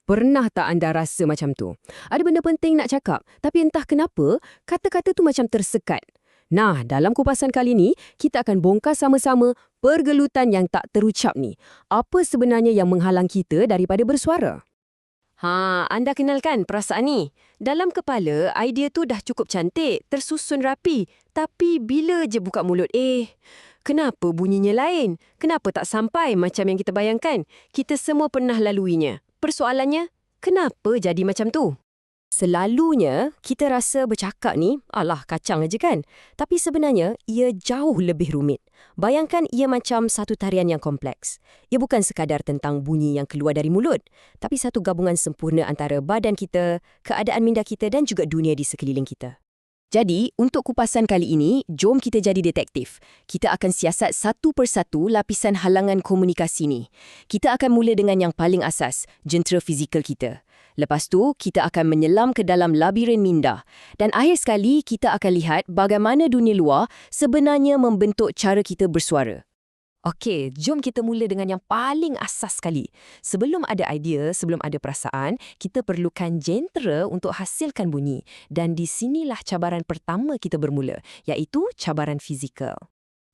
Pernah tak anda rasa macam tu? Ada benda penting nak cakap, tapi entah kenapa, kata-kata tu macam tersekat. Nah, dalam kupasan kali ni, kita akan bongkar sama-sama pergelutan yang tak terucap ni. Apa sebenarnya yang menghalang kita daripada bersuara? Anda kenalkan perasaan ni? Dalam kepala, idea tu dah cukup cantik, tersusun rapi. Tapi bila je buka mulut, kenapa bunyinya lain? Kenapa tak sampai macam yang kita bayangkan? Kita semua pernah laluinya. Persoalannya, kenapa jadi macam tu? Selalunya, kita rasa bercakap ni, alah kacang aja kan? Tapi sebenarnya, ia jauh lebih rumit. Bayangkan ia macam satu tarian yang kompleks. Ia bukan sekadar tentang bunyi yang keluar dari mulut, tapi satu gabungan sempurna antara badan kita, keadaan minda kita dan juga dunia di sekeliling kita. Jadi, untuk kupasan kali ini, jom kita jadi detektif. Kita akan siasat satu persatu lapisan halangan komunikasi ni. Kita akan mula dengan yang paling asas, jentera fizikal kita. Lepas tu, kita akan menyelam ke dalam labirin minda. Dan akhir sekali, kita akan lihat bagaimana dunia luar sebenarnya membentuk cara kita bersuara. Okey, jom kita mula dengan yang paling asas sekali. Sebelum ada idea, sebelum ada perasaan, kita perlukan jentera untuk hasilkan bunyi. Dan di sinilah cabaran pertama kita bermula, iaitu cabaran fizikal.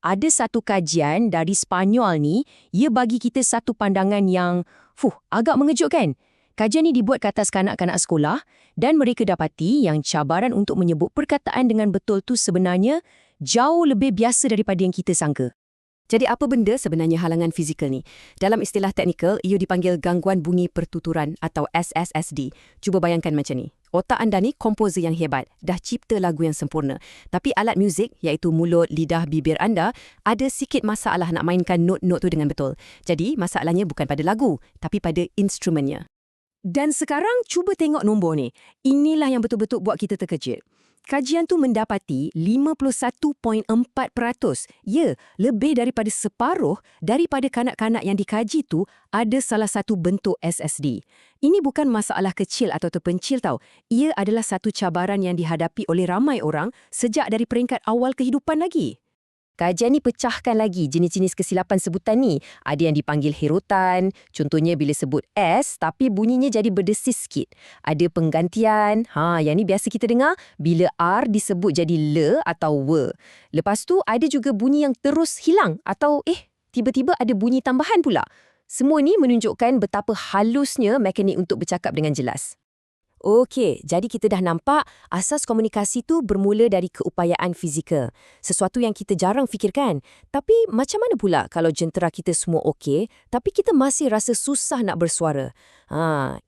Ada satu kajian dari Spanyol ni, ia bagi kita satu pandangan yang, agak mengejutkan. Kajian ini dibuat ke atas kanak-kanak sekolah dan mereka dapati yang cabaran untuk menyebut perkataan dengan betul tu sebenarnya jauh lebih biasa daripada yang kita sangka. Jadi apa benda sebenarnya halangan fizikal ni? Dalam istilah teknikal, ia dipanggil gangguan bunyi pertuturan atau SSSD. Cuba bayangkan macam ni. Otak anda ni komposer yang hebat, dah cipta lagu yang sempurna. Tapi alat muzik, iaitu mulut, lidah, bibir anda, ada sikit masalah nak mainkan not-not tu dengan betul. Jadi masalahnya bukan pada lagu, tapi pada instrumennya. Dan sekarang cuba tengok nombor ni. Inilah yang betul-betul buat kita terkejut. Kajian tu mendapati 51.4%. Ya, lebih daripada separuh daripada kanak-kanak yang dikaji tu ada salah satu bentuk SSD. Ini bukan masalah kecil atau terpencil tau. Ia adalah satu cabaran yang dihadapi oleh ramai orang sejak dari peringkat awal kehidupan lagi. Kajian ni pecahkan lagi jenis-jenis kesilapan sebutan ni. Ada yang dipanggil herutan, contohnya bila sebut S tapi bunyinya jadi berdesis sikit. Ada penggantian, yang ni biasa kita dengar bila R disebut jadi L atau W. Lepas tu ada juga bunyi yang terus hilang atau tiba-tiba ada bunyi tambahan pula. Semua ni menunjukkan betapa halusnya mekanik untuk bercakap dengan jelas. Okey, jadi kita dah nampak asas komunikasi tu bermula dari keupayaan fizikal. Sesuatu yang kita jarang fikirkan. Tapi macam mana pula kalau jentera kita semua okey, tapi kita masih rasa susah nak bersuara?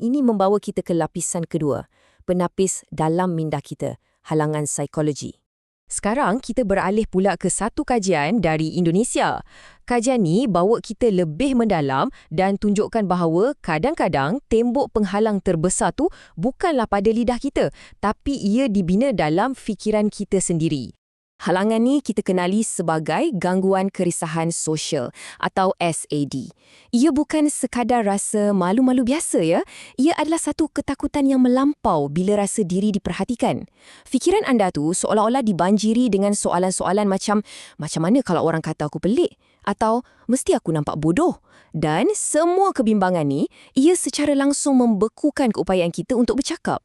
Ini membawa kita ke lapisan kedua. Penapis dalam minda kita, halangan psikologi. Sekarang kita beralih pula ke satu kajian dari Indonesia. Kajian ni bawa kita lebih mendalam dan tunjukkan bahawa kadang-kadang tembok penghalang terbesar tu bukanlah pada lidah kita, tapi ia dibina dalam fikiran kita sendiri. Halangan ni kita kenali sebagai gangguan kerisahan sosial atau SAD. Ia bukan sekadar rasa malu-malu biasa ya. Ia adalah satu ketakutan yang melampau bila rasa diri diperhatikan. Fikiran anda tu seolah-olah dibanjiri dengan soalan-soalan macam mana kalau orang kata aku pelik? Atau mesti aku nampak bodoh? Dan semua kebimbangan ni, ia secara langsung membekukan keupayaan kita untuk bercakap.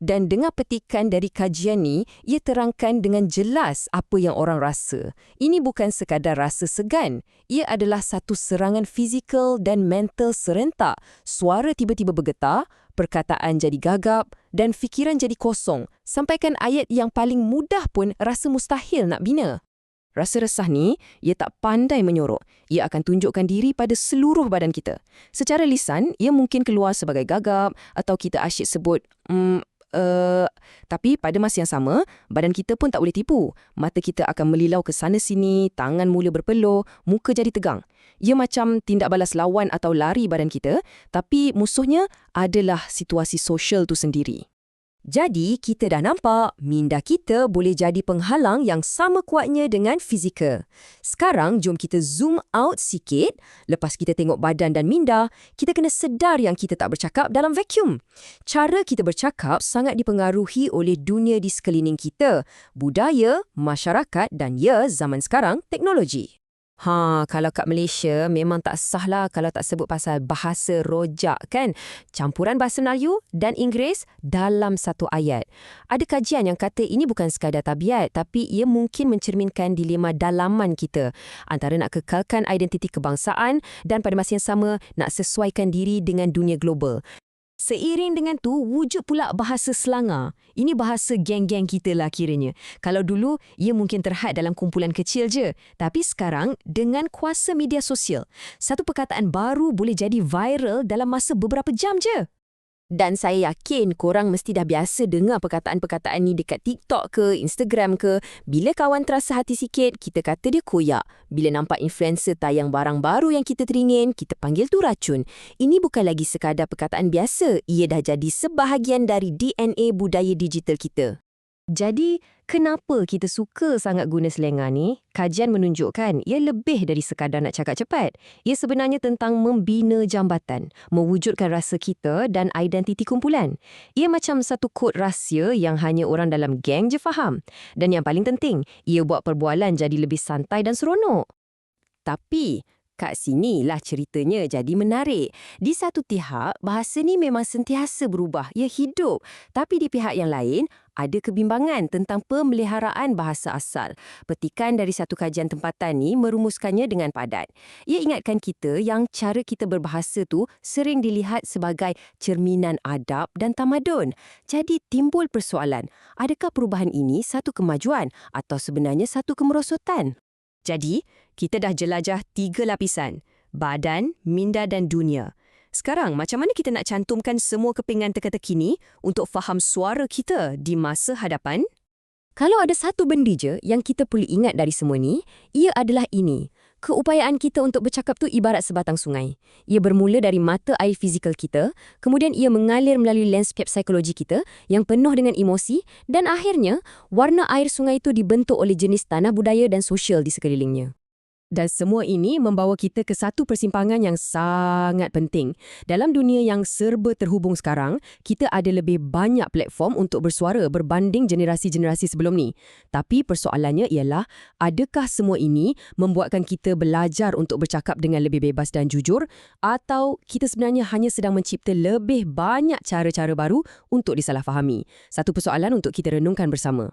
Dan dengar petikan dari kajian ni, ia terangkan dengan jelas apa yang orang rasa. Ini bukan sekadar rasa segan. Ia adalah satu serangan fizikal dan mental serentak. Suara tiba-tiba bergetar, perkataan jadi gagap dan fikiran jadi kosong. Sampaikan ayat yang paling mudah pun rasa mustahil nak bina. Rasa resah ni, ia tak pandai menyorok. Ia akan tunjukkan diri pada seluruh badan kita. Secara lisan, ia mungkin keluar sebagai gagap atau kita asyik sebut, tapi pada masa yang sama, badan kita pun tak boleh tipu. Mata kita akan melilau ke sana sini, tangan mula berpeluh, muka jadi tegang. Ia macam tindak balas lawan atau lari badan kita, tapi musuhnya adalah situasi sosial tu sendiri. Jadi, kita dah nampak minda kita boleh jadi penghalang yang sama kuatnya dengan fizikal. Sekarang, jom kita zoom out sikit. Lepas kita tengok badan dan minda, kita kena sedar yang kita tak bercakap dalam vacuum. Cara kita bercakap sangat dipengaruhi oleh dunia di sekeliling kita, budaya, masyarakat dan zaman sekarang, teknologi. Kalau kat Malaysia memang tak sah lah kalau tak sebut pasal bahasa rojak kan. Campuran bahasa Melayu dan Inggeris dalam satu ayat. Ada kajian yang kata ini bukan sekadar tabiat tapi ia mungkin mencerminkan dilema dalaman kita antara nak kekalkan identiti kebangsaan dan pada masa yang sama nak sesuaikan diri dengan dunia global. Seiring dengan tu, wujud pula bahasa selanga. Ini bahasa geng-geng kita lah kiranya. Kalau dulu, ia mungkin terhad dalam kumpulan kecil je. Tapi sekarang, dengan kuasa media sosial, satu perkataan baru boleh jadi viral dalam masa beberapa jam je. Dan saya yakin korang mesti dah biasa dengar perkataan-perkataan ni dekat TikTok ke, Instagram ke. Bila kawan terasa hati sikit, kita kata dia koyak. Bila nampak influencer tayang barang baru yang kita teringin, kita panggil tu racun. Ini bukan lagi sekadar perkataan biasa. Ia dah jadi sebahagian dari DNA budaya digital kita. Jadi, kenapa kita suka sangat guna slenga ni? Kajian menunjukkan ia lebih dari sekadar nak cakap cepat. Ia sebenarnya tentang membina jambatan, mewujudkan rasa kita dan identiti kumpulan. Ia macam satu kod rahsia yang hanya orang dalam geng je faham. Dan yang paling penting, ia buat perbualan jadi lebih santai dan seronok. Tapi, kat sinilah ceritanya jadi menarik. Di satu pihak, bahasa ni memang sentiasa berubah. Ia hidup. Tapi di pihak yang lain, ada kebimbangan tentang pemeliharaan bahasa asal. Petikan dari satu kajian tempatan ni merumuskannya dengan padat. Ia ingatkan kita yang cara kita berbahasa tu sering dilihat sebagai cerminan adab dan tamadun. Jadi timbul persoalan, adakah perubahan ini satu kemajuan atau sebenarnya satu kemerosotan? Jadi, kita dah jelajah 3 lapisan, badan, minda dan dunia. Sekarang, macam mana kita nak cantumkan semua kepingan teka-teki ni untuk faham suara kita di masa hadapan? Kalau ada satu benda je yang kita perlu ingat dari semua ni, ia adalah ini. Keupayaan kita untuk bercakap tu ibarat sebatang sungai. Ia bermula dari mata air fizikal kita, kemudian ia mengalir melalui landscape psikologi kita yang penuh dengan emosi dan akhirnya warna air sungai itu dibentuk oleh jenis tanah budaya dan sosial di sekelilingnya. Dan semua ini membawa kita ke satu persimpangan yang sangat penting. Dalam dunia yang serba terhubung sekarang, kita ada lebih banyak platform untuk bersuara berbanding generasi-generasi sebelum ni. Tapi persoalannya ialah, adakah semua ini membuatkan kita belajar untuk bercakap dengan lebih bebas dan jujur? Atau kita sebenarnya hanya sedang mencipta lebih banyak cara-cara baru untuk disalahfahami? Satu persoalan untuk kita renungkan bersama.